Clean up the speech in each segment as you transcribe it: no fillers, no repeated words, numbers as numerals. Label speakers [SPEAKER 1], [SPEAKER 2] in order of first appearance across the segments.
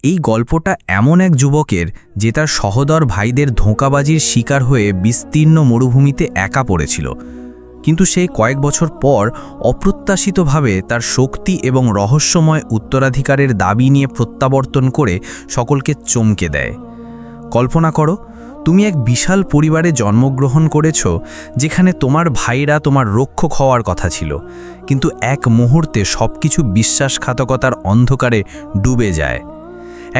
[SPEAKER 1] এই গল্পটা এমন এক যুবকের যে তার সহোদর ভাইদের ধোঁকাবাজির শিকার হয়ে বিস্তীর্ণ মরুভূমিতে একা পড়েছিল, কিন্তু সে কয়েক বছর পর অপ্রত্যাশিতভাবে তার শক্তি এবং রহস্যময় উত্তরাধিকারের দাবি নিয়ে প্রত্যাবর্তন করে সকলকে চমকে দেয়। কল্পনা করো, তুমি এক বিশাল পরিবারে জন্মগ্রহণ করেছ, যেখানে তোমার ভাইরা তোমার রক্ষক হওয়ার কথা ছিল, কিন্তু এক মুহূর্তে সবকিছু বিশ্বাসঘাতকতার অন্ধকারে ডুবে যায়।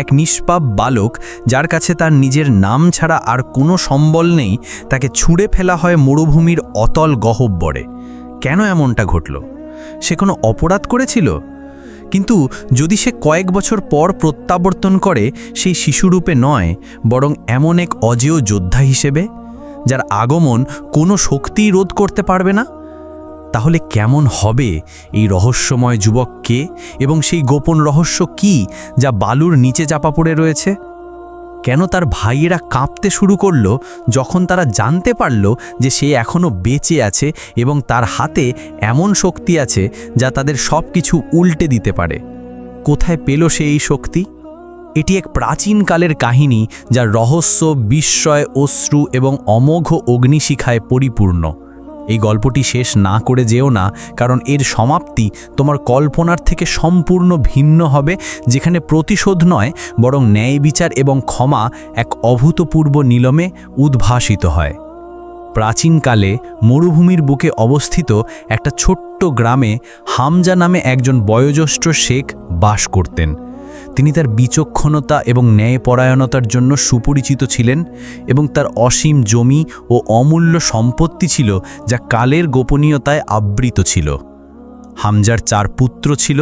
[SPEAKER 1] এক নিষ্পাপ বালক, যার কাছে তার নিজের নাম ছাড়া আর কোনো সম্বল নেই, তাকে ছুঁড়ে ফেলা হয় মরুভূমির অতল গহ্বরে। কেন এমনটা ঘটল? সে কোনো অপরাধ করেছিল? কিন্তু যদি সে কয়েক বছর পর প্রত্যাবর্তন করে, সেই শিশুরূপে নয়, বরং এমন এক অজেয় যোদ্ধা হিসেবে, যার আগমন কোনো শক্তিই রোধ করতে পারবে না, তাহলে কেমন হবে এই রহস্যময় যুবককে এবং সেই গোপন রহস্য কি যা বালুর নিচে চাপা পড়ে রয়েছে? কেন তার ভাইয়েরা কাঁপতে শুরু করল যখন তারা জানতে পারল যে সে এখনও বেঁচে আছে এবং তার হাতে এমন শক্তি আছে যা তাদের সব কিছু উল্টে দিতে পারে? কোথায় পেল সে এই শক্তি? এটি এক প্রাচীনকালের কাহিনী, যার রহস্য, বিস্ময়, অশ্রু এবং অমোঘ অগ্নিশিখায় পরিপূর্ণ। এই গল্পটি শেষ না করে যেও না, কারণ এর সমাপ্তি তোমার কল্পনার থেকে সম্পূর্ণ ভিন্ন হবে, যেখানে প্রতিশোধ নয়, বরং ন্যায় বিচার এবং ক্ষমা এক অভূতপূর্ব নিলমে উদ্ভাসিত হয়। প্রাচীনকালে মরুভূমির বুকে অবস্থিত একটা ছোট্ট গ্রামে হামজা নামে একজন বয়োজ্যেষ্ঠ শেখ বাস করতেন। তিনি তার বিচক্ষণতা এবং ন্যায়পরায়ণতার জন্য সুপরিচিত ছিলেন, এবং তার অসীম জমি ও অমূল্য সম্পত্তি ছিল যা কালের গোপনীয়তায় আবৃত ছিল। হামজার 4 পুত্র ছিল,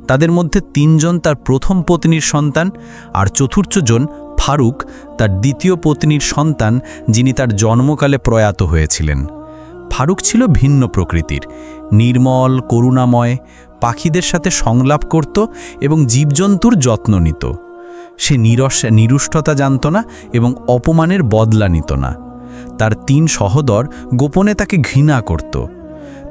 [SPEAKER 1] তাদের মধ্যে 3 জন তার প্রথম পত্নীর সন্তান, আর চতুর্থজন ফারুক, তার দ্বিতীয় পত্নীর সন্তান, যিনি তার জন্মকালে প্রয়াত হয়েছিলেন। ফারুক ছিল ভিন্ন প্রকৃতির, নির্মল, করুণাময়, পাখিদের সাথে সংলাপ করত এবং জীবজন্তুর যত্ন নিত। সে নিরুষ্টতা জানত না এবং অপমানের বদলা নিত না। তার 3 সহোদর গোপনে তাকে ঘৃণা করত।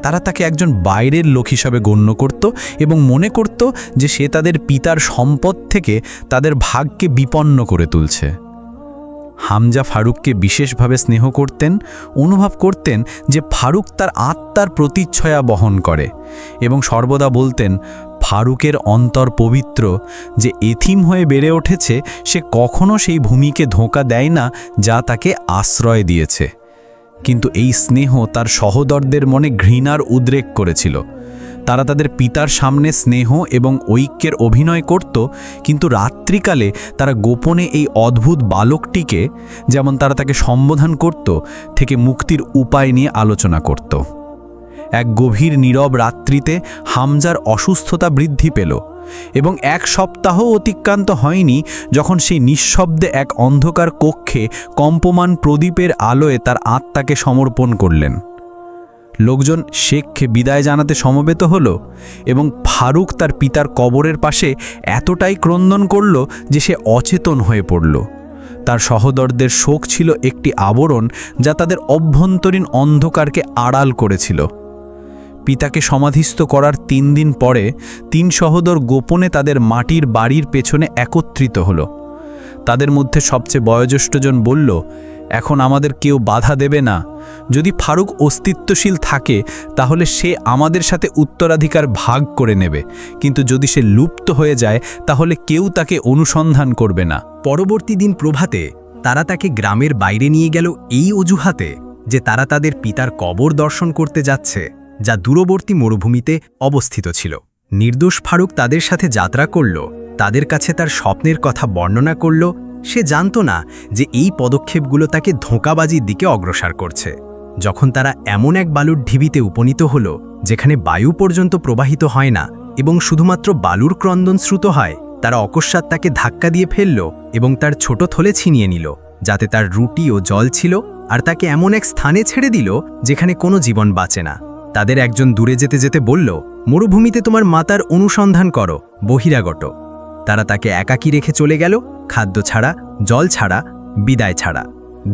[SPEAKER 1] তারা তাকে একজন বাইরের লোক হিসাবে গণ্য করত এবং মনে করত যে সে তাদের পিতার সম্পদ থেকে তাদের ভাগকে বিপন্ন করে তুলছে। হামজা ফারুককে বিশেষভাবে স্নেহ করতেন, অনুভব করতেন যে ফারুক তার আত্মার প্রতিচ্ছয়া বহন করে, এবং সর্বদা বলতেন, ফারুকের অন্তর পবিত্র, যে এতিম হয়ে বেড়ে উঠেছে, সে কখনো সেই ভূমিকে ধোঁকা দেয় না যা তাকে আশ্রয় দিয়েছে। কিন্তু এই স্নেহ তার সহোদরদের মনে ঘৃণার উদ্রেক করেছিল। তারা তাদের পিতার সামনে স্নেহ এবং ঐক্যের অভিনয় করত, কিন্তু রাত্রিকালে তারা গোপনে এই অদ্ভুত বালকটিকে, যেমন তারা তাকে সম্বোধন করত, থেকে মুক্তির উপায় নিয়ে আলোচনা করত। এক গভীর নীরব রাত্রিতে হামজার অসুস্থতা বৃদ্ধি পেল, এবং 1 সপ্তাহ অতিক্রান্ত হয়নি যখন সেই নিঃশব্দে এক অন্ধকার কক্ষে কম্পমান প্রদীপের আলোয় তার আত্মাকে সমর্পণ করলেন। লোকজন শেখকে বিদায় জানাতে সমবেত হল, এবং ফারুক তার পিতার কবরের পাশে এতটাই ক্রন্দন করল যে সে অচেতন হয়ে পড়ল। তার সহোদরদের শোক ছিল একটি আবরণ যা তাদের অভ্যন্তরীণ অন্ধকারকে আড়াল করেছিল। পিতাকে সমাধিস্থ করার 3 দিন পরে 3 সহোদর গোপনে তাদের মাটির বাড়ির পেছনে একত্রিত হল। তাদের মধ্যে সবচেয়ে বয়োজ্যেষ্ঠজন বলল, এখন আমাদের কেউ বাধা দেবে না। যদি ফারুক অস্তিত্বশীল থাকে তাহলে সে আমাদের সাথে উত্তরাধিকার ভাগ করে নেবে, কিন্তু যদি সে লুপ্ত হয়ে যায় তাহলে কেউ তাকে অনুসন্ধান করবে না।
[SPEAKER 2] পরবর্তী দিন প্রভাতে তারা তাকে গ্রামের বাইরে নিয়ে গেল এই অজুহাতে যে তারা তাদের পিতার কবর দর্শন করতে যাচ্ছে, যা দূরবর্তী মরুভূমিতে অবস্থিত ছিল। নির্দোষ ফারুক তাদের সাথে যাত্রা করল, তাদের কাছে তার স্বপ্নের কথা বর্ণনা করল। সে জানত না যে এই পদক্ষেপগুলো তাকে ধোঁকাবাজির দিকে অগ্রসর করছে। যখন তারা এমন এক বালুর ঢিবিতে উপনীত হল যেখানে বায়ু পর্যন্ত প্রবাহিত হয় না এবং শুধুমাত্র বালুর ক্রন্দন শ্রুত হয়, তারা অকস্মাৎ তাকে ধাক্কা দিয়ে ফেলল এবং তার ছোট থলে ছিনিয়ে নিল, যাতে তার রুটি ও জল ছিল, আর তাকে এমন এক স্থানে ছেড়ে দিল যেখানে কোনো জীবন বাঁচে না। তাদের একজন দূরে যেতে যেতে বলল, মরুভূমিতে তোমার মাতার অনুসন্ধান করো, বহিরাগত। তারা তাকে একাকী রেখে চলে গেল, খাদ্য ছাড়া, জল ছাড়া, বিদায় ছাড়া।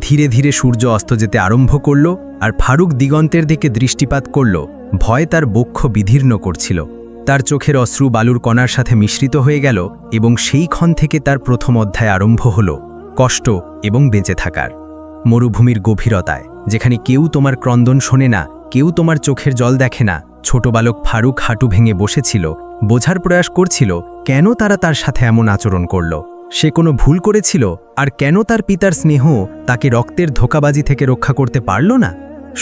[SPEAKER 2] ধীরে ধীরে সূর্য অস্ত যেতে আরম্ভ করল, আর ফারুক দিগন্তের দিকে দৃষ্টিপাত করল। ভয় তার বক্ষ বিদীর্ণ করছিল। তার চোখের অশ্রু বালুর কণার সাথে মিশ্রিত হয়ে গেল এবং সেই ক্ষণ থেকে তার প্রথম অধ্যায় আরম্ভ হল কষ্ট এবং বেঁচে থাকার। মরুভূমির গভীরতায়, যেখানে কেউ তোমার ক্রন্দন শোনে না, কেউ তোমার চোখের জল দেখে না, ছোট বালক ফারুক হাঁটু ভেঙে বসেছিল, বোঝার প্রয়াস করছিল কেন তারা তার সাথে এমন আচরণ করল। সে কোনো ভুল করেছিল, আর কেন তার পিতার স্নেহ তাকে রক্তের ধোঁকাবাজি থেকে রক্ষা করতে পারল না।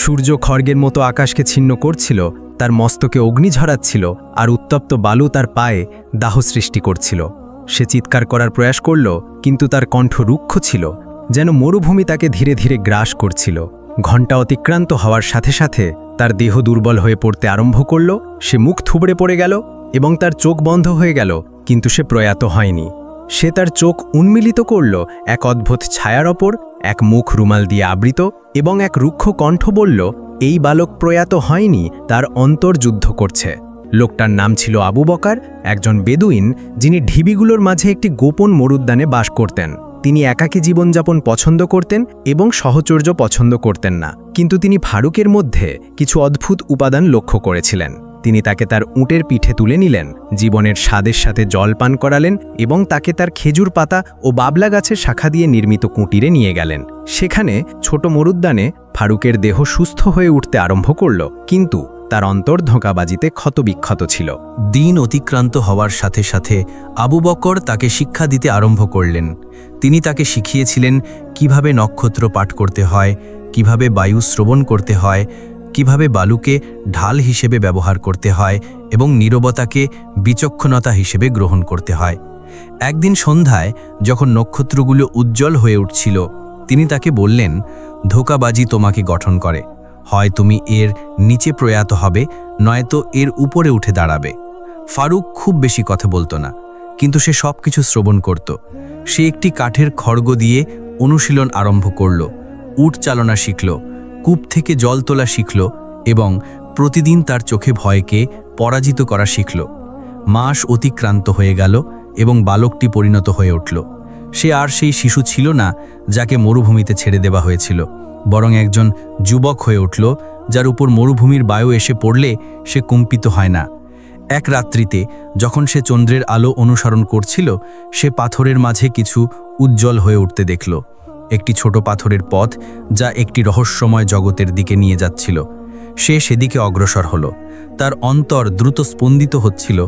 [SPEAKER 2] সূর্য খড়গের মতো আকাশকে ছিন্ন করছিল, তার মস্তকে অগ্নি ঝরাচ্ছিল, আর উত্তপ্ত বালু তার পায়ে দাহ সৃষ্টি করছিল। সে চিৎকার করার প্রয়াস করল, কিন্তু তার কণ্ঠ রুক্ষ ছিল, যেন মরুভূমি তাকে ধীরে ধীরে গ্রাস করছিল। ঘণ্টা অতিক্রান্ত হওয়ার সাথে সাথে তার দেহ দুর্বল হয়ে পড়তে আরম্ভ করল। সে মুখ থুবড়ে পড়ে গেল এবং তার চোখ বন্ধ হয়ে গেল, কিন্তু সে প্রয়াত হয়নি। সে তার চোখ উন্মিলিত করল এক অদ্ভুত ছায়ার ওপর, এক মুখ রুমাল দিয়ে আবৃত, এবং এক রুক্ষ কণ্ঠ বলল, এই বালক প্রয়াত হয়নি, তার অন্তর যুদ্ধ করছে। লোকটার নাম ছিল আবু বকর, একজন বেদুইন, যিনি ঢিবিগুলোর মাঝে একটি গোপন মরুদ্যানে বাস করতেন। তিনি একাকী জীবনযাপন পছন্দ করতেন এবং সহচর্য পছন্দ করতেন না, কিন্তু তিনি ফারুকের মধ্যে কিছু অদ্ভুত উপাদান লক্ষ্য করেছিলেন। তিনি তাকে তার উটের পিঠে তুলে নিলেন, জীবনের স্বাদের সাথে জল পান করালেন এবং তাকে তার খেজুর পাতা ও বাবলা গাছের শাখা দিয়ে নির্মিত কুটিরে নিয়ে গেলেন। সেখানে ছোট মরুদ্যানে ফারুকের দেহ সুস্থ হয়ে উঠতে আরম্ভ করল, কিন্তু তার অন্তর ধোঁকাবাজিতে ক্ষতবিক্ষত ছিল।
[SPEAKER 1] দিন অতিক্রান্ত হওয়ার সাথে সাথে আবু বকর তাকে শিক্ষা দিতে আরম্ভ করলেন। তিনি তাকে শিখিয়েছিলেন কিভাবে নক্ষত্র পাঠ করতে হয়, কিভাবে বায়ু শ্রবণ করতে হয়, কিভাবে বালুকে ঢাল হিসেবে ব্যবহার করতে হয় এবং নীরবতাকে বিচক্ষণতা হিসেবে গ্রহণ করতে হয়। একদিন সন্ধ্যায় যখন নক্ষত্রগুলো উজ্জ্বল হয়ে উঠছিল, তিনি তাকে বললেন, ধোঁকাবাজি তোমাকে গঠন করে, হয় তুমি এর নিচে প্রয়াত হবে, নয়তো এর উপরে উঠে দাঁড়াবে। ফারুক খুব বেশি কথা বলতো না, কিন্তু সে সব কিছু শ্রবণ করত। সে একটি কাঠের খড়গ দিয়ে অনুশীলন আরম্ভ করল, উট চালনা শিখল, কূপ থেকে জল তোলা শিখল এবং প্রতিদিন তার চোখে ভয়কে পরাজিত করা শিখল। মাস অতিক্রান্ত হয়ে গেল এবং বালকটি পরিণত হয়ে উঠল। সে আর সেই শিশু ছিল না যাকে মরুভূমিতে ছেড়ে দেওয়া হয়েছিল, বরং একজন যুবক হয়ে উঠল, যার উপর মরুভূমির বায়ু এসে পড়লে সে কম্পিত হয় না। এক রাত্রিতে যখন সে চন্দ্রের আলো অনুসরণ করছিল, সে পাথরের মাঝে কিছু উজ্জ্বল হয়ে উঠতে দেখল, একটি ছোট পাথরের পথ যা একটি রহস্যময় জগতের দিকে নিয়ে যাচ্ছিল। সে সেদিকে অগ্রসর হল। তার অন্তর দ্রুত স্পন্দিত হচ্ছিল।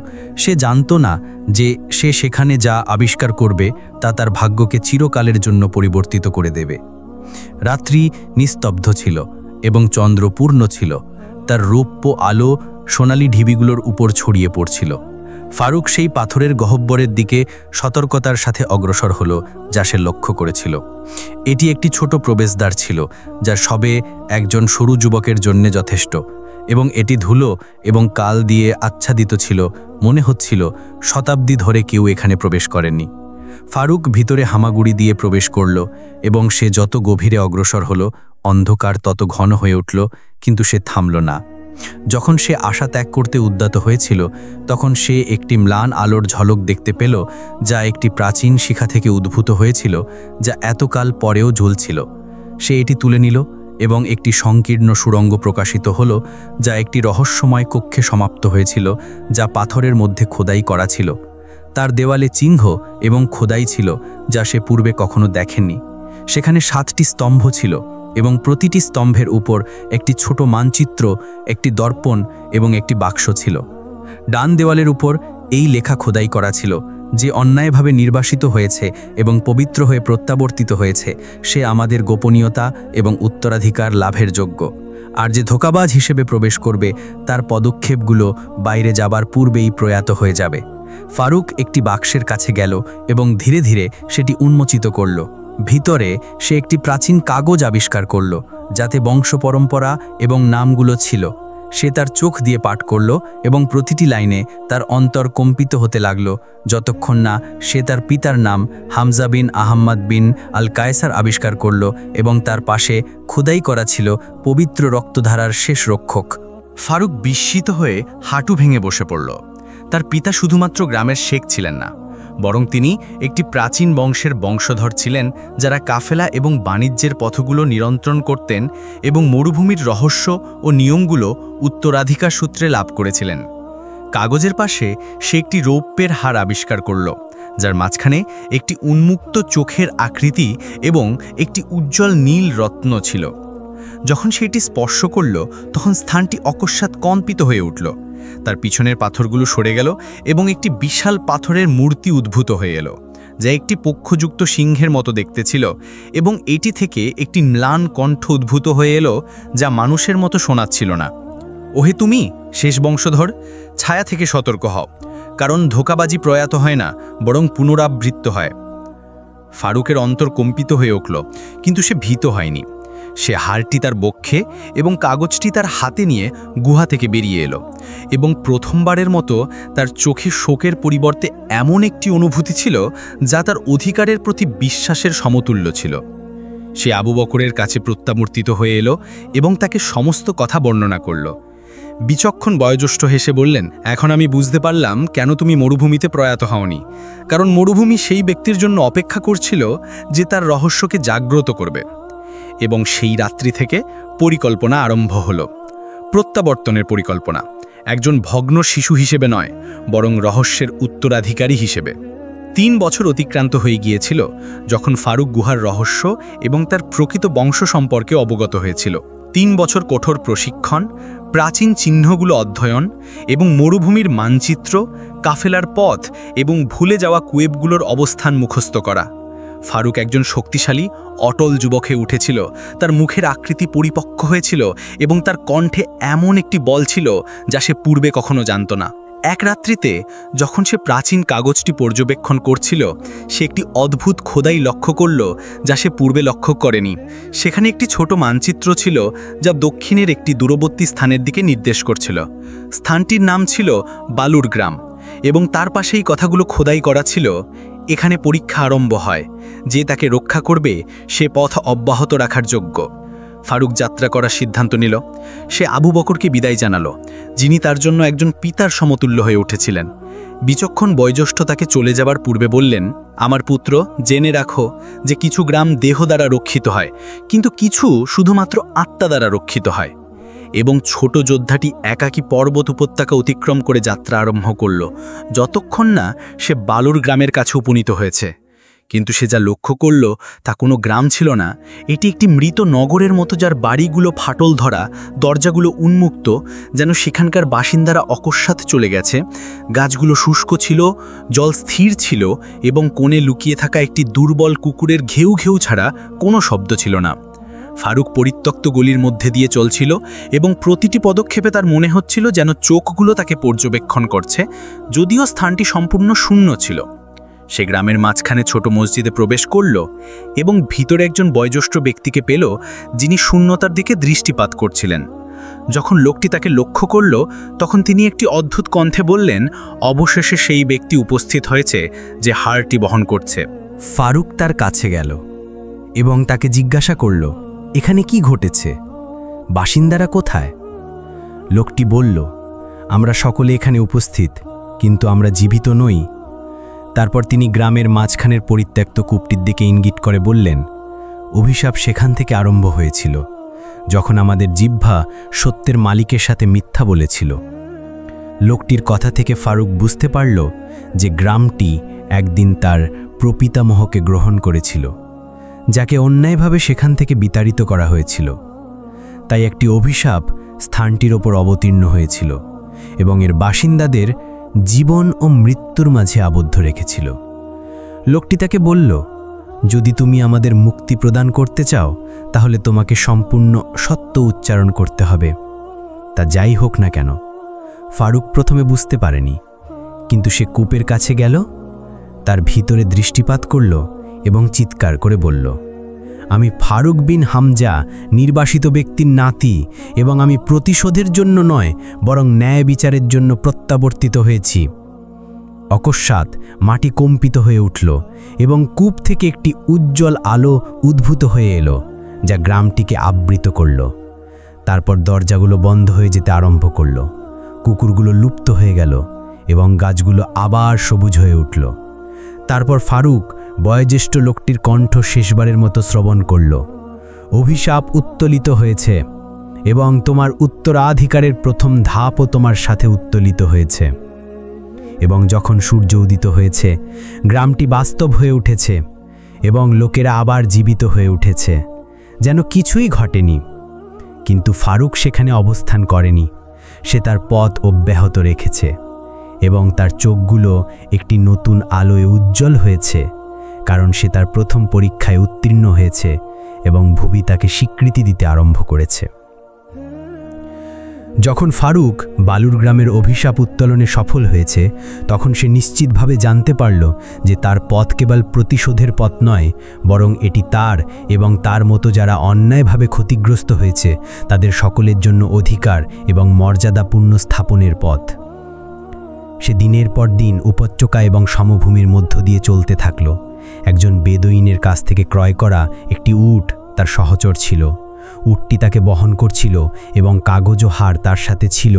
[SPEAKER 1] সে জানত না যে সে সেখানে যা আবিষ্কার করবে তা তার ভাগ্যকে চিরকালের জন্য পরিবর্তিত করে দেবে। রাত্রি নিস্তব্ধ ছিল এবং চন্দ্র পূর্ণ ছিল। তার রৌপ্য আলো সোনালি ঢিবিগুলোর উপর ছড়িয়ে পড়ছিল। ফারুক সেই পাথরের গহ্বরের দিকে সতর্কতার সাথে অগ্রসর হল, যা সে লক্ষ্য করেছিল। এটি একটি ছোট প্রবেশদ্বার ছিল, যা সবে একজন সরু যুবকের জন্য যথেষ্ট, এবং এটি ধুলো এবং কাল দিয়ে আচ্ছাদিত ছিল। মনে হচ্ছিল শতাব্দী ধরে কেউ এখানে প্রবেশ করেনি। ফারুক ভিতরে হামাগুড়ি দিয়ে প্রবেশ করল এবং সে যত গভীরে অগ্রসর হল, অন্ধকার তত ঘন হয়ে উঠল, কিন্তু সে থামল না। যখন সে আশা ত্যাগ করতে উদ্যত হয়েছিল, তখন সে একটি ম্লান আলোর ঝলক দেখতে পেল, যা একটি প্রাচীন শিখা থেকে উদ্ভূত হয়েছিল, যা এতকাল পরেও জ্বলছিল। সে এটি তুলে নিল এবং একটি সংকীর্ণ সুড়ঙ্গ প্রকাশিত হল, যা একটি রহস্যময় কক্ষে সমাপ্ত হয়েছিল, যা পাথরের মধ্যে খোদাই করা ছিল। তার দেওয়ালে চিহ্ন এবং খোদাই ছিল যা সে পূর্বে কখনো দেখেনি। সেখানে 7টি স্তম্ভ ছিল এবং প্রতিটি স্তম্ভের উপর একটি ছোট মানচিত্র, একটি দর্পণ এবং একটি বাক্স ছিল। ডান দেওয়ালের উপর এই লেখা খোদাই করা ছিল, যে অন্যায়ভাবে নির্বাসিত হয়েছে এবং পবিত্র হয়ে প্রত্যাবর্তিত হয়েছে, সে আমাদের গোপনীয়তা এবং উত্তরাধিকার লাভের যোগ্য। আর যে ধোঁকাবাজ হিসেবে প্রবেশ করবে, তার পদক্ষেপগুলো বাইরে যাবার পূর্বেই প্রয়াত হয়ে যাবে। ফারুক একটি বাক্সের কাছে গেল এবং ধীরে ধীরে সেটি উন্মোচিত করল। ভিতরে সে একটি প্রাচীন কাগজ আবিষ্কার করল, যাতে বংশ পরম্পরা এবং নামগুলো ছিল। সে তার চোখ দিয়ে পাঠ করল এবং প্রতিটি লাইনে তার অন্তর কম্পিত হতে লাগল, যতক্ষণ না সে তার পিতার নাম হামজা বিন আহম্মদ বিন আল কায়সার আবিষ্কার করল এবং তার পাশে খোদাই করা ছিল পবিত্র রক্তধারার শেষ রক্ষক।
[SPEAKER 3] ফারুক বিস্মিত হয়ে হাঁটু ভেঙে বসে পড়ল। তার পিতা শুধুমাত্র গ্রামের শেখ ছিলেন না, বরং তিনি একটি প্রাচীন বংশের বংশধর ছিলেন, যারা কাফেলা এবং বাণিজ্যের পথগুলো নিয়ন্ত্রণ করতেন এবং মরুভূমির রহস্য ও নিয়মগুলো উত্তরাধিকার সূত্রে লাভ করেছিলেন। কাগজের পাশে সে একটি রৌপ্যের হার আবিষ্কার করল, যার মাঝখানে একটি উন্মুক্ত চোখের আকৃতি এবং একটি উজ্জ্বল নীল রত্ন ছিল। যখন সেটি স্পর্শ করল তখন স্থানটি অকস্মাৎ কম্পিত হয়ে উঠল। তার পিছনের পাথরগুলো সরে গেল এবং একটি বিশাল পাথরের মূর্তি উদ্ভূত হয়ে এলো, যা একটি পক্ষযুক্ত সিংহের মতো দেখতে ছিল, এবং এটি থেকে একটি ম্লান কণ্ঠ উদ্ভূত হয়ে এলো, যা মানুষের মতো শোনাচ্ছিল না। ওহে তুমি শেষ বংশধর, ছায়া থেকে সতর্ক হও, কারণ ধোঁকাবাজি প্রয়াত হয় না, বরং পুনরাবৃত্ত হয়। ফারুকের অন্তর কম্পিত হয়ে উঠল, কিন্তু সে ভীত হয়নি। সে হারটি তার বক্ষে এবং কাগজটি তার হাতে নিয়ে গুহা থেকে বেরিয়ে এলো, এবং প্রথমবারের মতো তার চোখে শোকের পরিবর্তে এমন একটি অনুভূতি ছিল যা তার অধিকারের প্রতি বিশ্বাসের সমতুল্য ছিল। সে আবু বকরের কাছে প্রত্যাবর্তিত হয়ে এলো এবং তাকে সমস্ত কথা বর্ণনা করল। বিচক্ষণ বয়োজ্যেষ্ঠ হেসে বললেন, এখন আমি বুঝতে পারলাম কেন তুমি মরুভূমিতে প্রয়াত হওনি, কারণ মরুভূমি সেই ব্যক্তির জন্য অপেক্ষা করছিল যে তার রহস্যকে জাগ্রত করবে। এবং সেই রাত্রি থেকে পরিকল্পনা আরম্ভ হলো, প্রত্যাবর্তনের পরিকল্পনা, একজন ভগ্ন শিশু হিসেবে নয়, বরং রহস্যের উত্তরাধিকারী হিসেবে। 3 বছর অতিক্রান্ত হয়ে গিয়েছিল যখন ফারুক গুহার রহস্য এবং তার প্রকৃত বংশ সম্পর্কে অবগত হয়েছিল। 3 বছর কঠোর প্রশিক্ষণ, প্রাচীন চিহ্নগুলো অধ্যয়ন এবং মরুভূমির মানচিত্র, কাফেলার পথ এবং ভুলে যাওয়া কুয়েবগুলোর অবস্থান মুখস্থ করা। ফারুক একজন শক্তিশালী, অটল যুবক হয়ে উঠেছিল। তার মুখের আকৃতি পরিপক্ক হয়েছিল এবং তার কণ্ঠে এমন একটি বল ছিল যা সে পূর্বে কখনো জানত না। এক রাত্রিতে যখন সে প্রাচীন কাগজটি পর্যবেক্ষণ করছিল, সে একটি অদ্ভুত খোদাই লক্ষ্য করল যা সে পূর্বে লক্ষ্য করেনি। সেখানে একটি ছোট মানচিত্র ছিল যা দক্ষিণের একটি দূরবর্তী স্থানের দিকে নির্দেশ করছিল। স্থানটির নাম ছিল বালুর গ্রাম, এবং তার পাশেই কথাগুলো খোদাই করা ছিল, এখানে পরীক্ষা আরম্ভ হয়, যে তাকে রক্ষা করবে সে পথ অব্যাহত রাখার যোগ্য। ফারুক যাত্রা করার সিদ্ধান্ত নিল। সে আবু বকরকে বিদায় জানালো, যিনি তার জন্য একজন পিতার সমতুল্য হয়ে উঠেছিলেন। বিচক্ষণ বয়োজ্যেষ্ঠ তাকে চলে যাবার পূর্বে বললেন, আমার পুত্র, জেনে রাখো যে কিছু গ্রাম দেহ দ্বারা রক্ষিত হয়, কিন্তু কিছু শুধুমাত্র আত্মা দ্বারা রক্ষিত হয়। এবং ছোট যোদ্ধাটি একাকী পর্বত উপত্যকা অতিক্রম করে যাত্রা আরম্ভ করল, যতক্ষণ না সে বালুর গ্রামের কাছে উপনীত হয়েছে। কিন্তু সে যা লক্ষ্য করল তা কোনো গ্রাম ছিল না। এটি একটি মৃত নগরের মতো, যার বাড়িগুলো ফাটল ধরা, দরজাগুলো উন্মুক্ত, যেন সেখানকার বাসিন্দারা অকস্মাৎ চলে গেছে। গাছগুলো শুষ্ক ছিল, জল স্থির ছিল, এবং কোণে লুকিয়ে থাকা একটি দুর্বল কুকুরের ঘেউ ঘেউ ছাড়া কোনো শব্দ ছিল না। ফারুক পরিত্যক্ত গলির মধ্যে দিয়ে চলছিল এবং প্রতিটি পদক্ষেপে তার মনে হচ্ছিল যেন চোখগুলো তাকে পর্যবেক্ষণ করছে, যদিও স্থানটি সম্পূর্ণ শূন্য ছিল। সে গ্রামের মাঝখানে ছোট মসজিদে প্রবেশ করল এবং ভিতরে একজন বয়োজ্যেষ্ঠ ব্যক্তিকে পেল, যিনি শূন্যতার দিকে দৃষ্টিপাত করছিলেন। যখন লোকটি তাকে লক্ষ্য করল, তখন তিনি একটি অদ্ভুত কণ্ঠে বললেন, অবশেষে সেই ব্যক্তি উপস্থিত হয়েছে যে হারটি বহন করছে।
[SPEAKER 2] ফারুক তার কাছে গেল এবং তাকে জিজ্ঞাসা করল, এখানে কি ঘটেছে? বাসিন্দারা কোথায়? লোকটি বলল, আমরা সকলে এখানে উপস্থিত, কিন্তু আমরা জীবিত নই। তারপর তিনি গ্রামের মাঝখানের পরিত্যক্ত কূপটির দিকে ইঙ্গিত করে বললেন, অভিশাপ সেখান থেকে আরম্ভ হয়েছিল, যখন আমাদের জিহ্বা সত্যের মালিকের সাথে মিথ্যা বলেছিল। লোকটির কথা থেকে ফারুক বুঝতে পারল যে গ্রামটি একদিন তার প্রপিতামহকে গ্রহণ করেছিল, যাকে অন্যায়ভাবে সেখান থেকে বিতাড়িত করা হয়েছিল। তাই একটি অভিশাপ স্থানটির ওপর অবতীর্ণ হয়েছিল এবং এর বাসিন্দাদের জীবন ও মৃত্যুর মাঝে আবদ্ধ রেখেছিল। লোকটি তাকে বলল, যদি তুমি আমাদের মুক্তি প্রদান করতে চাও, তাহলে তোমাকে সম্পূর্ণ সত্য উচ্চারণ করতে হবে। তা যাই হোক না কেন, ফারুক প্রথমে বুঝতে পারেনি, কিন্তু সে কূপের কাছে গেল, তার ভিতরে দৃষ্টিপাত করল এবং চিৎকার করে বলল, আমি ফারুক বিন হামজা, নির্বাসিত ব্যক্তির নাতি, এবং আমি প্রতিশোধের জন্য নয়, বরং ন্যায় বিচারের জন্য প্রত্যাবর্তিত হয়েছি। অকস্মাৎ মাটি কম্পিত হয়ে উঠল এবং কূপ থেকে একটি উজ্জ্বল আলো উদ্ভূত হয়ে এলো, যা গ্রামটিকে আবৃত করল। তারপর দরজাগুলো বন্ধ হয়ে যেতে আরম্ভ করল, কুকুরগুলো লুপ্ত হয়ে গেল এবং গাছগুলো আবার সবুজ হয়ে উঠল। তারপর ফারুক বয়োজ্যেষ্ঠ লোকটির কণ্ঠ শেষবারের মতো শ্রবণ করল, অভিশাপ উত্তোলিত হয়েছে এবং তোমার উত্তরাধিকারের প্রথম ধাপও তোমার সাথে উত্তোলিত হয়েছে। এবং যখন সূর্য উদিত হয়েছে, গ্রামটি বাস্তব হয়ে উঠেছে এবং লোকেরা আবার জীবিত হয়ে উঠেছে, যেন কিছুই ঘটেনি। কিন্তু ফারুক সেখানে অবস্থান করেনি। সে তার পথ অব্যাহত রেখেছে এবং তার চোখগুলো একটি নতুন আলোয় উজ্জ্বল হয়েছে, কারণ সে তার প্রথম পরীক্ষায় উত্তীর্ণ হয়েছে এবং ভূমি তাকে স্বীকৃতি দিতে আরম্ভ করেছে। যখন ফারুক বালুর গ্রামের অভিশাপ উত্তোলনে সফল হয়েছে, তখন সে নিশ্চিতভাবে জানতে পারল যে তার পথ কেবল প্রতিশোধের পথ নয়, বরং এটি তার এবং তার মতো যারা অন্যায়ভাবে ক্ষতিগ্রস্ত হয়েছে তাদের সকলের জন্য অধিকার এবং মর্যাদাপূর্ণ স্থাপনের পথ। সে দিনের পর দিন উপত্যকা এবং সমভূমির মধ্য দিয়ে চলতে থাকল। একজন বেদুইনের কাছ থেকে ক্রয় করা একটি উট তার সহচর ছিল। উটটি তাকে বহন করছিল এবং কাগজ ও হাড় তার সাথে ছিল,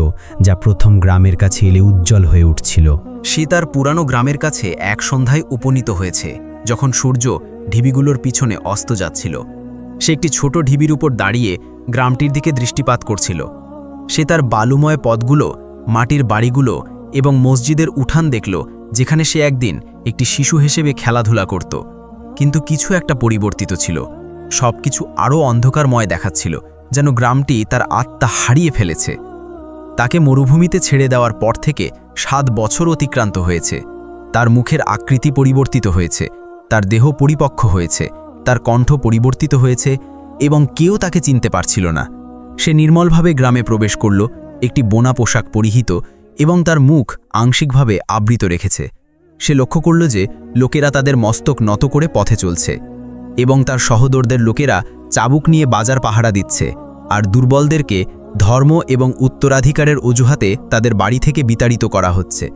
[SPEAKER 2] যা প্রথম গ্রামের কাছে এলে উজ্জ্বল হয়ে উঠছিল।
[SPEAKER 1] সে তার পুরানো গ্রামের কাছে এক সন্ধ্যায় উপনীত হয়েছে, যখন সূর্য ঢিবিগুলোর পিছনে অস্ত যাচ্ছিল। সে একটি ছোট ঢিবির উপর দাঁড়িয়ে গ্রামটির দিকে দৃষ্টিপাত করছিল। সে তার বালুময় পথগুলো, মাটির বাড়িগুলো এবং মসজিদের উঠান দেখল, যেখানে সে একদিন একটি শিশু হিসেবে খেলাধুলা করত। কিন্তু কিছু একটা পরিবর্তিত ছিল। সবকিছু আরও অন্ধকারময় দেখাচ্ছিল, যেন গ্রামটি তার আত্মা হারিয়ে ফেলেছে। তাকে মরুভূমিতে ছেড়ে দেওয়ার পর থেকে 7 বছর অতিক্রান্ত হয়েছে। তার মুখের আকৃতি পরিবর্তিত হয়েছে, তার দেহ পরিপক্ক হয়েছে, তার কণ্ঠ পরিবর্তিত হয়েছে এবং কেউ তাকে চিনতে পারছিল না। সে নির্মলভাবে গ্রামে প্রবেশ করল, একটি বোনা পোশাক পরিহিত এবং তার মুখ আংশিকভাবে আবৃত রেখেছে। সে লক্ষ্য করল যে লোকেরা তাদের মস্তক নত করে পথে চলছে এবং তার সহদরদের লোকেরা চাবুক নিয়ে বাজার পাহারা দিচ্ছে, আর দুর্বলদেরকে ধর্ম এবং উত্তরাধিকারের অজুহাতে তাদের বাড়ি থেকে বিতাড়িত করা হচ্ছে।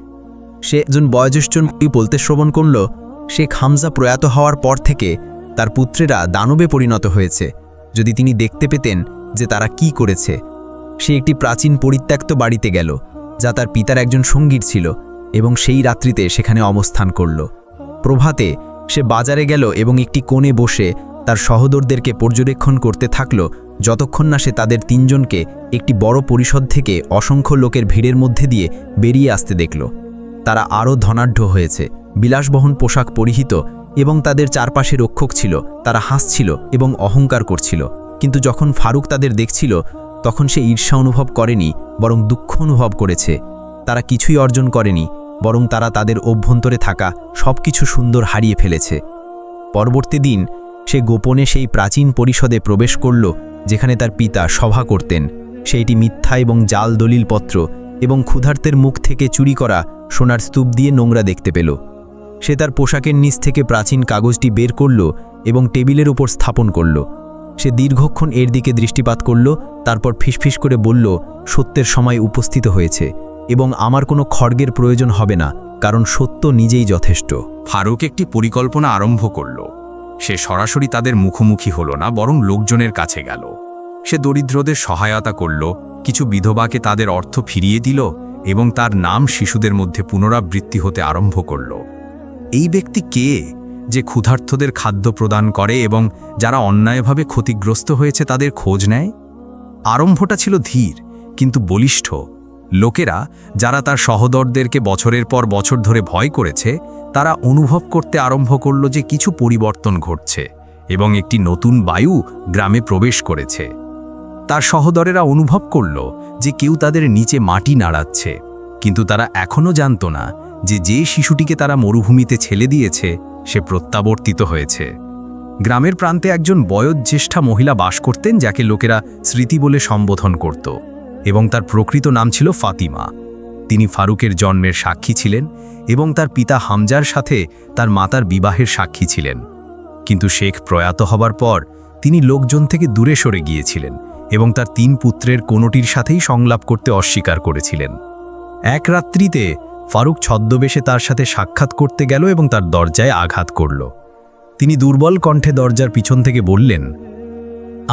[SPEAKER 1] সে একজন বয়োজ্যেষ্ঠকে বলতে শ্রবণ করল, শেখ হামজা প্রয়াত হওয়ার পর থেকে তার পুত্রেরা দানবে পরিণত হয়েছে। যদি তিনি দেখতে পেতেন যে তারা কি করেছে। সে একটি প্রাচীন পরিত্যক্ত বাড়িতে গেল, যা তার পিতার একজন সঙ্গীর ছিল, এবং সেই রাত্রিতে সেখানে অবস্থান করল। প্রভাতে সে বাজারে গেল এবং একটি কোণে বসে তার সহদরদেরকে পর্যবেক্ষণ করতে থাকল, যতক্ষণ না সে তাদের 3 জনকে একটি বড় পরিষদ থেকে অসংখ্য লোকের ভিড়ের মধ্যে দিয়ে বেরিয়ে আসতে দেখল। তারা আরও ধনাঢ্য হয়েছে, বিলাসবহন পোশাক পরিহিত, এবং তাদের চারপাশে রক্ষক ছিল। তারা হাসছিল এবং অহংকার করছিল। কিন্তু যখন ফারুক তাদের দেখছিল, তখন সে ঈর্ষা অনুভব করেনি, বরং দুঃখ অনুভব করেছে। তারা কিছুই অর্জন করেনি, বরং তারা তাদের অভ্যন্তরে থাকা সবকিছু সুন্দর হারিয়ে ফেলেছে। পরবর্তী দিন সে গোপনে সেই প্রাচীন পরিষদে প্রবেশ করল, যেখানে তার পিতা সভা করতেন। সেইটি মিথ্যা এবং জাল দলিলপত্র এবং ক্ষুধার্তের মুখ থেকে চুরি করা সোনার স্তূপ দিয়ে নোংরা দেখতে পেল। সে তার পোশাকের নিচ থেকে প্রাচীন কাগজটি বের করল এবং টেবিলের উপর স্থাপন করল। সে দীর্ঘক্ষণ এর দিকে দৃষ্টিপাত করল, তারপর ফিসফিস করে বলল, সত্যের সময় উপস্থিত হয়েছে এবং আমার কোনো খড়গের প্রয়োজন হবে না, কারণ সত্য নিজেই যথেষ্ট।
[SPEAKER 3] ফারুক একটি পরিকল্পনা আরম্ভ করল। সে সরাসরি তাদের মুখোমুখি হল না, বরং লোকজনের কাছে গেল। সে দরিদ্রদের সহায়তা করল, কিছু বিধবাকে তাদের অর্থ ফিরিয়ে দিল এবং তার নাম শিশুদের মধ্যে পুনরাবৃত্তি হতে আরম্ভ করল। এই ব্যক্তি কে, যে ক্ষুধার্তদের খাদ্য প্রদান করে এবং যারা অন্যায়ভাবে ক্ষতিগ্রস্ত হয়েছে তাদের খোঁজ নেয়? আরম্ভটা ছিল ধীর কিন্তু বলিষ্ঠ। লোকেরা, যারা তার সহদরদেরকে বছরের পর বছর ধরে ভয় করেছে, তারা অনুভব করতে আরম্ভ করল যে কিছু পরিবর্তন ঘটছে এবং একটি নতুন বায়ু গ্রামে প্রবেশ করেছে। তার সহদরেরা অনুভব করল যে কেউ তাদের নিচে মাটি নাড়াচ্ছে, কিন্তু তারা এখনও জানত না যে শিশুটিকে তারা মরুভূমিতে ছেড়ে দিয়েছে সে প্রত্যাবর্তিত হয়েছে। গ্রামের প্রান্তে একজন বয়োজ্যেষ্ঠা মহিলা বাস করতেন, যাকে লোকেরা স্মৃতি বলে সম্বোধন করত, এবং তার প্রকৃত নাম ছিল ফাতিমা। তিনি ফারুকের জন্মের সাক্ষী ছিলেন এবং তার পিতা হামজার সাথে তার মাতার বিবাহের সাক্ষী ছিলেন। কিন্তু শেখ প্রয়াত হবার পর তিনি লোকজন থেকে দূরে সরে গিয়েছিলেন এবং তার 3 পুত্রের কোনোটির সাথেই সংলাপ করতে অস্বীকার করেছিলেন। এক রাত্রিতে ফারুক ছদ্মবেশে তার সাথে সাক্ষাৎ করতে গেল এবং তার দরজায় আঘাত করল। তিনি দুর্বল কণ্ঠে দরজার পিছন থেকে বললেন,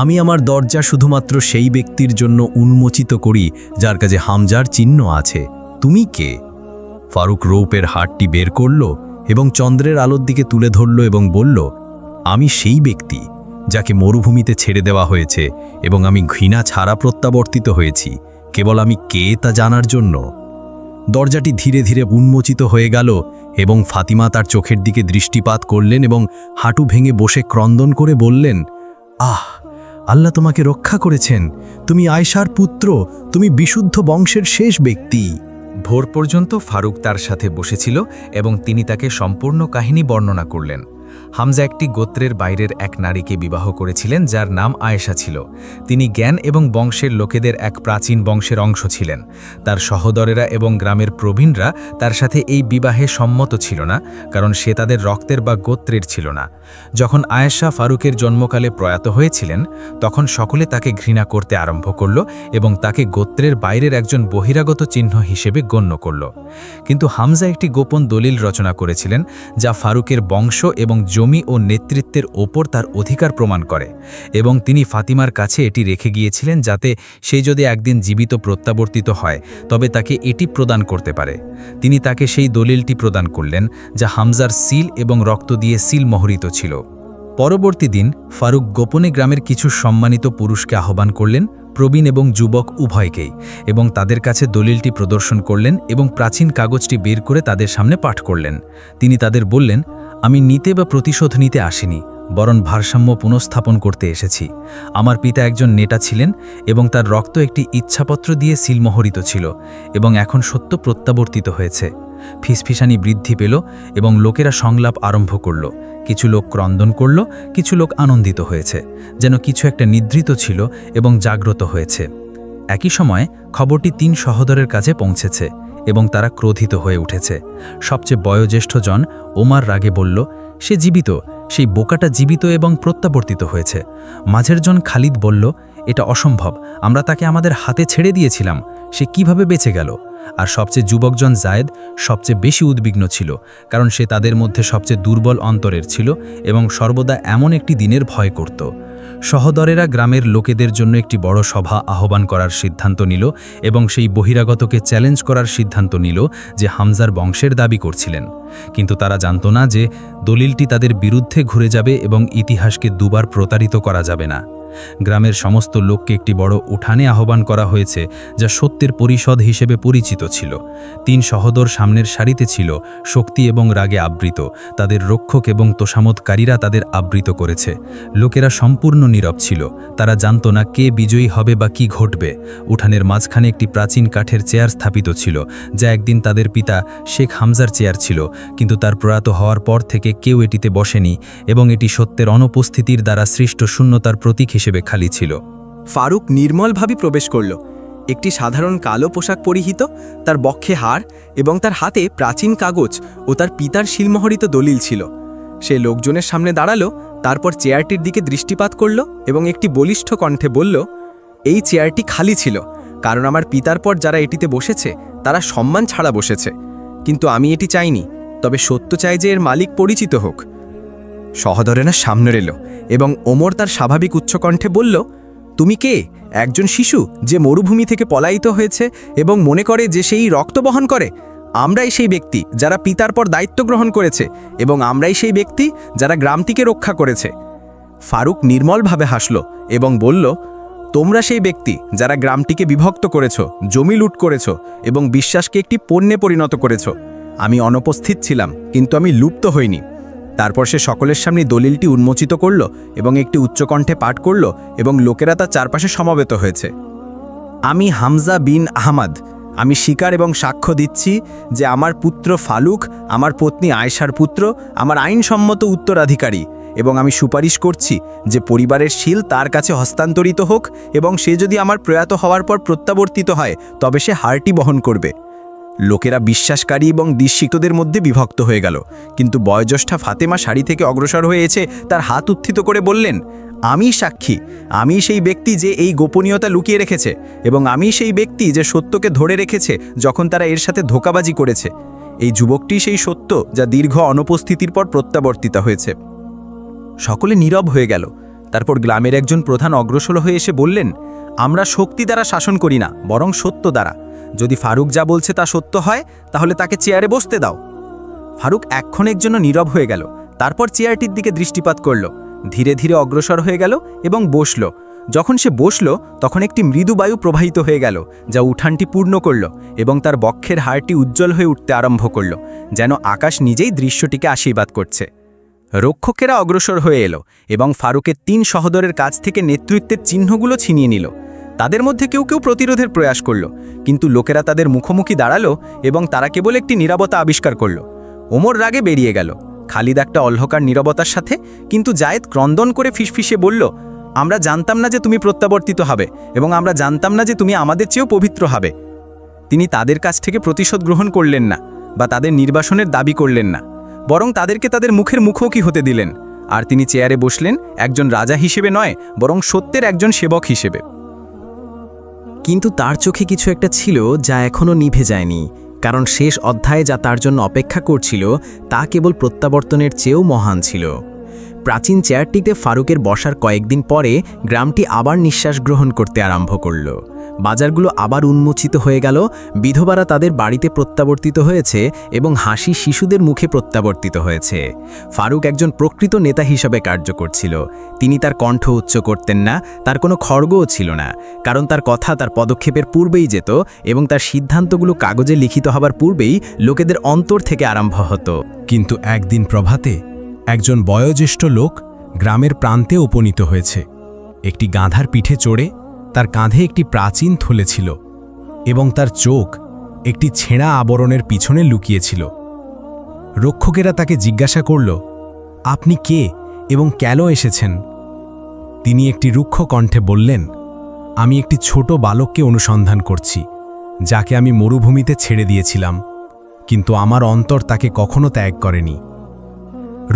[SPEAKER 3] আমি আমার দরজা শুধুমাত্র সেই ব্যক্তির জন্য উন্মোচিত করি যার কাছে হামজার চিহ্ন আছে। তুমি কে? ফারুক রৌপের হাড়টি বের করল এবং চন্দ্রের আলোর দিকে তুলে ধরল এবং বলল, আমি সেই ব্যক্তি
[SPEAKER 2] যাকে মরুভূমিতে ছেড়ে দেওয়া হয়েছে, এবং আমি ঘৃণা ছাড়া প্রত্যাবর্তিত হয়েছি, কেবল আমি কে তা জানার জন্য। দরজাটি ধীরে ধীরে উন্মোচিত হয়ে গেল এবং ফাতিমা তার চোখের দিকে দৃষ্টিপাত করলেন এবং হাঁটু ভেঙে বসে ক্রন্দন করে বললেন, আহ, আল্লাহ তোমাকে রক্ষা করেছেন, তুমি আয়েশার পুত্র, তুমি বিশুদ্ধ বংশের শেষ ব্যক্তি।
[SPEAKER 3] ভোর পর্যন্ত ফারুক তার সাথে বসেছিল এবং তিনি তাকে সম্পূর্ণ কাহিনী বর্ণনা করলেন। হামজা একটি গোত্রের বাইরের এক নারীকে বিবাহ করেছিলেন যার নাম আয়েশা ছিল। তিনি জ্ঞান এবং বংশের লোকেদের এক প্রাচীন বংশের অংশ ছিলেন। তার সহদরেরা এবং গ্রামের প্রবীণরা তার সাথে এই বিবাহে সম্মত ছিল না, কারণ সে তাদের রক্তের বা গোত্রের ছিল না। যখন আয়েশা ফারুকের জন্মকালে প্রয়াত হয়েছিলেন, তখন সকলে তাকে ঘৃণা করতে আরম্ভ করল এবং তাকে গোত্রের বাইরের একজন বহিরাগত চিহ্ন হিসেবে গণ্য করল। কিন্তু হামজা একটি গোপন দলিল রচনা করেছিলেন, যা ফারুকের বংশ এবং জমি ও নেতৃত্বের ওপর তার অধিকার প্রমাণ করে, এবং তিনি ফাতিমার কাছে এটি রেখে গিয়েছিলেন যাতে সে যদি একদিন জীবিত প্রত্যাবর্তিত হয় তবে তাকে এটি প্রদান করতে পারে। তিনি তাকে সেই দলিলটি প্রদান করলেন, যা হামজার সিল এবং রক্ত দিয়ে সিল মোহরিত ছিল। পরবর্তী দিন ফারুক গোপনে গ্রামের কিছু সম্মানিত পুরুষকে আহ্বান করলেন, প্রবীণ এবং যুবক উভয়কেই, এবং তাদের কাছে দলিলটি প্রদর্শন করলেন এবং প্রাচীন কাগজটি বের করে তাদের সামনে পাঠ করলেন। তিনি তাদের বললেন, আমি নিতে বা প্রতিশোধ নিতে আসিনি, বরং ভারসাম্য পুনঃস্থাপন করতে এসেছি। আমার পিতা একজন নেতা ছিলেন এবং তার রক্ত একটি ইচ্ছাপত্র দিয়ে সিলমোহরিত ছিল, এবং এখন সত্য প্রত্যাবর্তিত হয়েছে। ফিসফিসানি বৃদ্ধি পেল এবং লোকেরা সংলাপ আরম্ভ করল। কিছু লোক ক্রন্দন করল, কিছু লোক আনন্দিত হয়েছে, যেন কিছু একটা নিদ্রিত ছিল এবং জাগ্রত হয়েছে। একই সময় খবরটি 3 সহোদরের কাছে পৌঁছেছে এবং তারা ক্রোধিত হয়ে উঠেছে। সবচেয়ে বয়োজ্যেষ্ঠ জন ওমার রাগে বলল, সে জীবিত, সেই বোকাটা জীবিত এবং প্রত্যাবর্তিত হয়েছে। মাঝের জন খালিদ বলল, এটা অসম্ভব, আমরা তাকে আমাদের হাতে ছেড়ে দিয়েছিলাম, সে কিভাবে বেঁচে গেল? আর সবচেয়ে যুবকজন জায়েদ সবচেয়ে বেশি উদ্বিগ্ন ছিল, কারণ সে তাদের মধ্যে সবচেয়ে দুর্বল অন্তরের ছিল এবং সর্বদা এমন একটি দিনের ভয় করত। সহদরেরা গ্রামের লোকেদের জন্য একটি বড় সভা আহ্বান করার সিদ্ধান্ত নিল এবং সেই বহিরাগতকে চ্যালেঞ্জ করার সিদ্ধান্ত নিল যে হামজার বংশের দাবি করছিলেন। কিন্তু তারা জানত না যে দলিলটি তাদের বিরুদ্ধে ঘুরে যাবে এবং ইতিহাসকে দুবার প্রতারিত করা যাবে না। গ্রামের সমস্ত লোককে একটি বড় উঠানে আহ্বান করা হয়েছে, যা সত্যের পরিষদ হিসেবে পরিচিত ছিল। 3 সহদর সামনের সারিতে ছিল, শক্তি এবং রাগে আবৃত। তাদের রক্ষক এবং তোষামতকারীরা তাদের আবৃত করেছে। লোকেরা সম্পূর্ণ নীরব ছিল, তারা জানত না কে বিজয়ী হবে বা কি ঘটবে। উঠানের মাঝখানে একটি প্রাচীন কাঠের চেয়ার স্থাপিত ছিল, যা একদিন তাদের পিতা শেখ হামজার চেয়ার ছিল, কিন্তু তার প্রয়াত হওয়ার পর থেকে কেউ এটিতে বসেনি এবং এটি সত্যের অনুপস্থিতির দ্বারা সৃষ্ট শূন্যতার প্রতীক হিসেবে খালি ছিল।
[SPEAKER 4] ফারুক নির্মলভাবে প্রবেশ করল। একটি সাধারণ কালো পোশাক পরিহিত, তার বক্ষে হার এবং তার হাতে প্রাচীন কাগজ ও তার পিতার শিলমোহরিত দলিল ছিল। সে লোকজনের সামনে দাঁড়ালো, তারপর চেয়ারটির দিকে দৃষ্টিপাত করল এবং একটি বলিষ্ঠ কণ্ঠে বলল, এই চেয়ারটি খালি ছিল, কারণ আমার পিতার পর যারা এটিতে বসেছে তারা সম্মান ছাড়া বসেছে। কিন্তু আমি এটি চাইনি, তবে সত্য চাই যে এর মালিক পরিচিত হোক। সহদরেরা সামনে এলো এবং ওমর তার স্বাভাবিক উচ্চকণ্ঠে বলল, তুমি কে? একজন শিশু যে মরুভূমি থেকে পলায়িত হয়েছে এবং মনে করে যে সেই রক্ত বহন করে? আমরাই সেই ব্যক্তি যারা পিতার পর দায়িত্ব গ্রহণ করেছে, এবং আমরাই সেই ব্যক্তি যারা গ্রামটিকে রক্ষা করেছে। ফারুক নির্মলভাবে হাসল এবং বলল, তোমরা সেই ব্যক্তি যারা গ্রামটিকে বিভক্ত করেছ, জমি লুট করেছ এবং বিশ্বাসকে একটি পণ্যে পরিণত করেছ। আমি অনুপস্থিত ছিলাম, কিন্তু আমি লুপ্ত হইনি। তারপর সে সকলের সামনে দলিলটি উন্মোচিত করল এবং একটি উচ্চকণ্ঠে পাঠ করল এবং লোকেরা তার চারপাশে সমবেত হয়েছে। আমি হামজা বিন আহমদ, আমি স্বীকার এবং সাক্ষ্য দিচ্ছি যে আমার পুত্র ফালুক আমার পত্নী আয়েশার পুত্র, আমার আইনসম্মত উত্তরাধিকারী, এবং আমি সুপারিশ করছি যে পরিবারের শিল তার কাছে হস্তান্তরিত হোক, এবং সে যদি আমার প্রয়াত হওয়ার পর প্রত্যাবর্তিত হয় তবে সে হারটি বহন করবে। লোকেরা বিশ্বাসকারী এবং দৃশ্যিতদের মধ্যে বিভক্ত হয়ে গেল, কিন্তু বয়োজ্যেষ্ঠা ফাতেমা সারি থেকে অগ্রসর হয়ে এসে তার হাত উত্থিত করে বললেন, আমি সাক্ষী, আমি সেই ব্যক্তি যে এই গোপনীয়তা লুকিয়ে রেখেছে, এবং আমি সেই ব্যক্তি যে সত্যকে ধরে রেখেছে যখন তারা এর সাথে ধোঁকাবাজি করেছে। এই যুবকটি সেই সত্য যা দীর্ঘ অনুপস্থিতির পর প্রত্যাবর্তিত হয়েছে। সকলে নীরব হয়ে গেল। তারপর গ্রামের একজন প্রধান অগ্রসর হয়ে এসে বললেন, আমরা শক্তি দ্বারা শাসন করি না, বরং সত্য দ্বারা। যদি ফারুক যা বলছে তা সত্য হয় তাহলে তাকে চেয়ারে বসতে দাও। ফারুক এক্ষণের জন্য নীরব হয়ে গেল, তারপর চেয়ারটির দিকে দৃষ্টিপাত করল। ধীরে ধীরে অগ্রসর হয়ে গেল এবং বসল। যখন সে বসল তখন একটি মৃদু বায়ু প্রবাহিত হয়ে গেল, যা উঠানটি পূর্ণ করল এবং তার বক্ষের হাড়টি উজ্জ্বল হয়ে উঠতে আরম্ভ করল, যেন আকাশ নিজেই দৃশ্যটিকে আশীর্বাদ করছে। রক্ষকেরা অগ্রসর হয়ে এলো এবং ফারুকের 3 সহোদরের কাছ থেকে নেতৃত্বের চিহ্নগুলো ছিনিয়ে নিল। তাদের মধ্যে কেউ কেউ প্রতিরোধের প্রয়াস করল, কিন্তু লোকেরা তাদের মুখোমুখি দাঁড়ালো এবং তারা কেবল একটি নীরবতা আবিষ্কার করল। ওমর রাগে বেরিয়ে গেল, খালিদ একটা অন্ধকার নীরবতার সাথে, কিন্তু জায়েদ ক্রন্দন করে ফিসফিসে বলল, আমরা জানতাম না যে তুমি প্রত্যাবর্তিত হবে এবং আমরা জানতাম না যে তুমি আমাদের চেয়েও পবিত্র হবে। তিনি তাদের কাছ থেকে প্রতিশোধ গ্রহণ করলেন না বা তাদের নির্বাসনের দাবি করলেন না, বরং তাদেরকে তাদের মুখের মুখোমুখি হতে দিলেন। আর তিনি চেয়ারে বসলেন একজন রাজা হিসেবে নয়, বরং সত্যের একজন সেবক হিসেবে।
[SPEAKER 2] কিন্তু তার চোখে কিছু একটা ছিল যা এখনও নিভে যায়নি, কারণ শেষ অধ্যায়ে যা তার জন্য অপেক্ষা করছিল তা কেবল প্রত্যাবর্তনের চেয়েও মহান ছিল। প্রাচীন চেয়ারটিতে ফারুকের বসার কয়েকদিন পরে গ্রামটি আবার নিঃশ্বাস গ্রহণ করতে আরম্ভ করল। বাজারগুলো আবার উন্মোচিত হয়ে গেল, বিধবারা তাদের বাড়িতে প্রত্যাবর্তিত হয়েছে এবং হাসি শিশুদের মুখে প্রত্যাবর্তিত হয়েছে। ফারুক একজন প্রকৃত নেতা হিসাবে কার্য করছিল। তিনি তার কণ্ঠ উচ্চ করতেন না, তার কোনো খড়গও ছিল না, কারণ তার কথা তার পদক্ষেপের পূর্বেই যেত এবং তার সিদ্ধান্তগুলো কাগজে লিখিত হবার পূর্বেই লোকেদের অন্তর থেকে আরম্ভ হতো।
[SPEAKER 5] কিন্তু একদিন প্রভাতে একজন বয়োজ্যেষ্ঠ লোক গ্রামের প্রান্তে উপনীত হয়েছে। একটি গাধার পিঠে চড়ে তার কাঁধে একটি প্রাচীন থলে ছিল এবং তার চোখ একটি ছেঁড়া আবরণের পিছনে লুকিয়েছিল। রক্ষকেরা তাকে জিজ্ঞাসা করল, আপনি কে এবং কেন এসেছেন? তিনি একটি রুক্ষ কণ্ঠে বললেন, আমি একটি ছোট বালককে অনুসন্ধান করছি, যাকে আমি মরুভূমিতে ছেড়ে দিয়েছিলাম, কিন্তু আমার অন্তর তাকে কখনো ত্যাগ করেনি।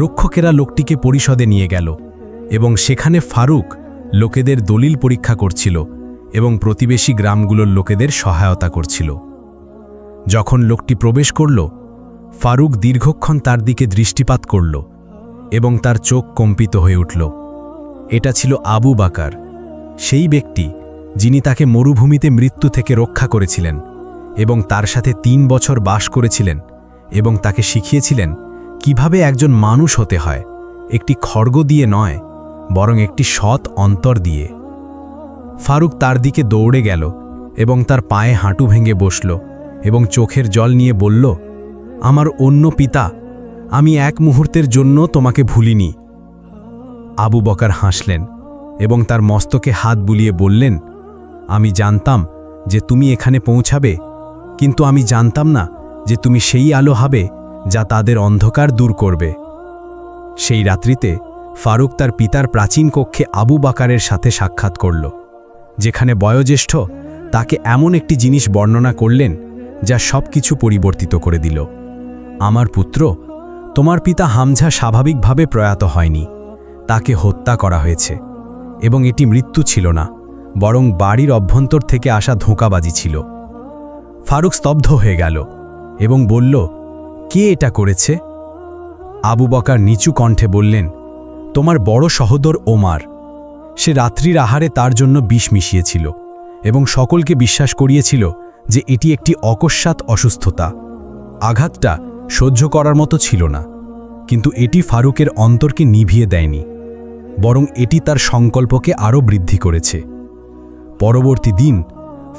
[SPEAKER 5] রক্ষকেরা লোকটিকে পরিষদে নিয়ে গেল এবং সেখানে ফারুক লোকেদের দলিল পরীক্ষা করছিল এবং প্রতিবেশী গ্রামগুলোর লোকেদের সহায়তা করছিল। যখন লোকটি প্রবেশ করল, ফারুক দীর্ঘক্ষণ তার দিকে দৃষ্টিপাত করল এবং তার চোখ কম্পিত হয়ে উঠল। এটা ছিল আবু বাকার, সেই ব্যক্তি যিনি তাকে মরুভূমিতে মৃত্যু থেকে রক্ষা করেছিলেন এবং তার সাথে 3 বছর বাস করেছিলেন এবং তাকে শিখিয়েছিলেন কিভাবে একজন মানুষ হতে হয়, একটি খড়গ দিয়ে নয়, বরং একটি সৎ অন্তর দিয়ে। ফারুক তার দিকে দৌড়ে গেল এবং তার পায়ে হাঁটু ভেঙে বসল এবং চোখের জল নিয়ে বলল, আমার অন্য পিতা, আমি এক মুহূর্তের জন্য তোমাকে ভুলিনি। আবু বকর হাসলেন এবং তার মস্তকে হাত বুলিয়ে বললেন, আমি জানতাম যে তুমি এখানে পৌঁছাবে, কিন্তু আমি জানতাম না যে তুমি সেই আলো হবে যা তাদের অন্ধকার দূর করবে। সেই রাত্রিতে ফারুক তার পিতার প্রাচীন কক্ষে আবু বাকারের সাথে সাক্ষাৎ করল, যেখানে বয়োজ্যেষ্ঠ তাকে এমন একটি জিনিস বর্ণনা করলেন যা সব কিছু পরিবর্তিত করে দিল। আমার পুত্র, তোমার পিতা হামজা স্বাভাবিকভাবে প্রয়াত হয়নি, তাকে হত্যা করা হয়েছে, এবং এটি মৃত্যু ছিল না, বরং বাড়ির অভ্যন্তর থেকে আসা ধোঁকাবাজি ছিল। ফারুক স্তব্ধ হয়ে গেল এবং বলল, কে এটা করেছে? আবু বকর নিচু কণ্ঠে বললেন, তোমার বড় সহোদর ওমার। সে রাত্রির আহারে তার জন্য বিষ মিশিয়েছিল এবং সকলকে বিশ্বাস করিয়েছিল যে এটি একটি অকস্মাৎ অসুস্থতা। আঘাতটা সহ্য করার মতো ছিল না, কিন্তু এটি ফারুকের অন্তরকে নিভিয়ে দেয়নি, বরং এটি তার সংকল্পকে আরও বৃদ্ধি করেছে। পরবর্তী দিন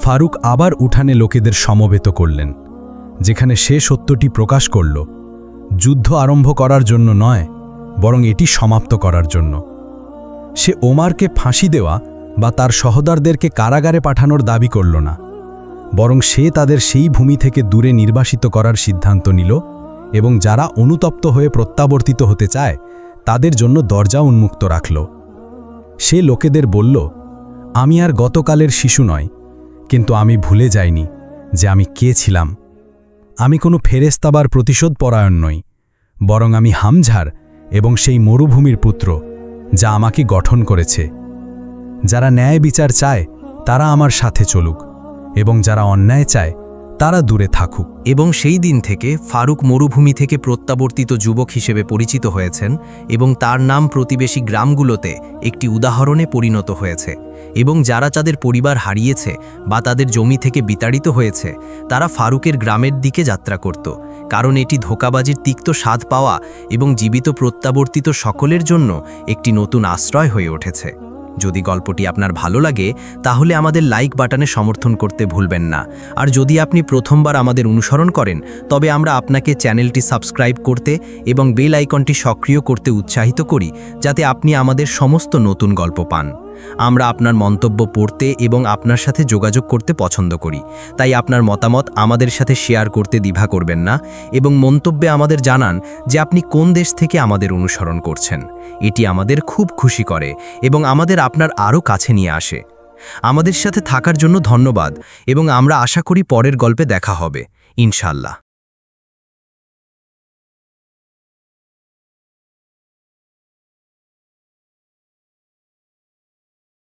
[SPEAKER 5] ফারুক আবার উঠানে লোকেদের সমবেত করলেন, যেখানে সে সত্যটি প্রকাশ করল, যুদ্ধ আরম্ভ করার জন্য নয়, বরং এটি সমাপ্ত করার জন্য। সে ওমারকে ফাঁসি দেওয়া বা তার সহোদরদেরকে কারাগারে পাঠানোর দাবি করল না, বরং সে তাদের সেই ভূমি থেকে দূরে নির্বাসিত করার সিদ্ধান্ত নিল এবং যারা অনুতপ্ত হয়ে প্রত্যাবর্তিত হতে চায় তাদের জন্য দরজা উন্মুক্ত রাখল। সে লোকেদের বলল, আমি আর গতকালের শিশু নয়, কিন্তু আমি ভুলে যাইনি যে আমি কে ছিলাম। আমি কোনো ফেরেশতাবার প্রতিশোধ পরায়ণ নই, বরং আমি হামজার এবং সেই মরুভূমির পুত্র যা আমাকে গঠন করেছে। যারা ন্যায় বিচার চায় তারা আমার সাথে চলুক, এবং যারা অন্যায় চায় তারা দূরে থাকুক।
[SPEAKER 1] এবং সেই দিন থেকে ফারুক মরুভূমি থেকে প্রত্যাবর্তিত যুবক হিসেবে পরিচিত হয়েছেন এবং তার নাম প্রতিবেশী গ্রামগুলোতে একটি উদাহরণে পরিণত হয়েছে। এবং যারা তাদের পরিবার হারিয়েছে বা তাদের জমি থেকে বিতাড়িত হয়েছে, তারা ফারুকের গ্রামের দিকে যাত্রা করত, কারণ এটি ধোঁকাবাজির তিক্ত স্বাদ পাওয়া এবং জীবিত প্রত্যাবর্তিত সকলের জন্য একটি নতুন আশ্রয় হয়ে উঠেছে। যদি গল্পটি আপনার ভালো লাগে তাহলে আমাদের লাইক বাটনে সমর্থন করতে ভুলবেন না। আর যদি আপনি প্রথমবার আমাদের অনুসরণ করেন তবে আমরা আপনাকে চ্যানেলটি সাবস্ক্রাইব করতে এবং বেল আইকনটি সক্রিয় করতে উৎসাহিত করি, যাতে আপনি আমাদের সমস্ত নতুন গল্প পান। আমরা আপনার মন্তব্য পড়তে এবং আপনার সাথে যোগাযোগ করতে পছন্দ করি, তাই আপনার মতামত আমাদের সাথে শেয়ার করতে দ্বিধা করবেন না এবং মন্তব্যে আমাদের জানান যে আপনি কোন দেশ থেকে আমাদের অনুসরণ করছেন। এটি আমাদের খুব খুশি করে এবং আমাদের আপনার আরও কাছে নিয়ে আসে। আমাদের সাথে থাকার জন্য ধন্যবাদ এবং আমরা আশা করি পরের গল্পে দেখা হবে, ইনশাআল্লাহ।